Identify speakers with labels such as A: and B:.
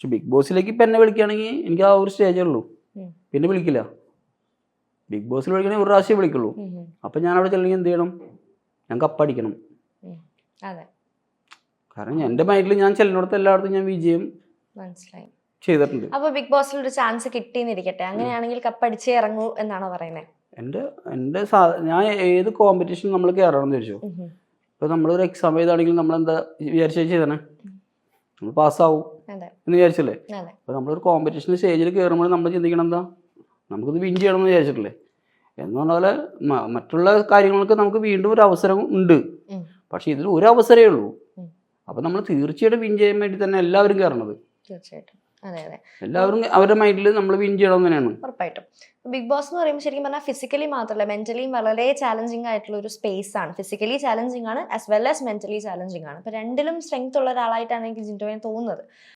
A: പക്ഷെ ബിഗ് ബോസിലേക്ക് ഇപ്പം എന്നെ വിളിക്കുകയാണെങ്കിൽ എനിക്ക് ആ ഒരു സ്റ്റേജേ ഉള്ളൂ, പിന്നെ വിളിക്കില്ല. ബിഗ് ബോസിൽ വിളിക്കണമെങ്കിൽ ഒരു പ്രാവശ്യം വിളിക്കുള്ളൂ. അപ്പം ഞാൻ അവിടെ ചെല്ലെങ്കിൽ എന്ത് ചെയ്യണം, ഞാൻ കപ്പടിക്കണം. കാരണം എൻ്റെ മൈൻഡിൽ ഞാൻ ചെല്ലിനോടത്ത് എല്ലായിടത്തും ഞാൻ വിജയം
B: മനസ്സിലായി
A: ചെയ്തിട്ടുണ്ട്.
B: അപ്പൊ ബിഗ് ബോസിൽ ഒരു ചാൻസ് കിട്ടിയെന്നിരിക്കട്ടെ, അങ്ങനെയാണെങ്കിൽ കപ്പടിച്ചേ ഇറങ്ങൂ എന്നാണോ പറയുന്നത്?
A: ഞാൻ ഏത് കോമ്പറ്റീഷൻ നമ്മൾ കയറണം എന്ന് ചോദിച്ചു. ഇപ്പൊ നമ്മളൊരു എക്സാം എഴുതാണെങ്കിൽ നമ്മൾ എന്താ വിചാരിച്ച ചെയ്തേ, നമ്മൾ പാസ്സാവും എന്ന് വിചാരിച്ചല്ലേ. അപ്പൊ നമ്മളൊരു കോമ്പറ്റീഷൻ സ്റ്റേജിൽ കയറുമ്പോൾ നമ്മൾ ചിന്തിക്കണം എന്താ, നമുക്കിത് വിൻ ചെയ്യണം എന്ന് വിചാരിച്ചിട്ടില്ലേ. എന്ന് പറഞ്ഞ പോലെ മറ്റുള്ള കാര്യങ്ങൾക്ക് നമുക്ക് വീണ്ടും ഒരു അവസരം ഉണ്ട്, പക്ഷെ ഇതിൽ ഒരു അവസരമേ ഉള്ളൂ. അപ്പൊ നമ്മൾ തീർച്ചയായിട്ടും വിൻ ചെയ്യാൻ വേണ്ടി തന്നെ എല്ലാവരും കയറണത്.
B: തീർച്ചയായിട്ടും അതെ അതെ,
A: എല്ലാവരും അവരുടെ മൈൻഡിൽ നമ്മൾ വിൻ ചെയ്യണം തന്നെയാണ്.
B: ഉറപ്പായിട്ടും. ബിഗ് ബോസ് എന്ന് പറയുമ്പോൾ ശരിക്കും പറഞ്ഞാൽ ഫിസിക്കലി മാത്രമല്ല മെന്റലിയും വളരെ ചാലഞ്ചിങ് ആയിട്ടുള്ള ഒരു സ്പേസ് ആണ്. ഫിസിക്കലി ചാലഞ്ചിങ് ആണ് as well as mentally challenging ആണ്. അപ്പൊ രണ്ടിലും സ്ട്രെങ്ത് ഉള്ള ഒരാളായിട്ടാണ് എനിക്ക് ജിൻഡോയെ തോന്നുന്നത്.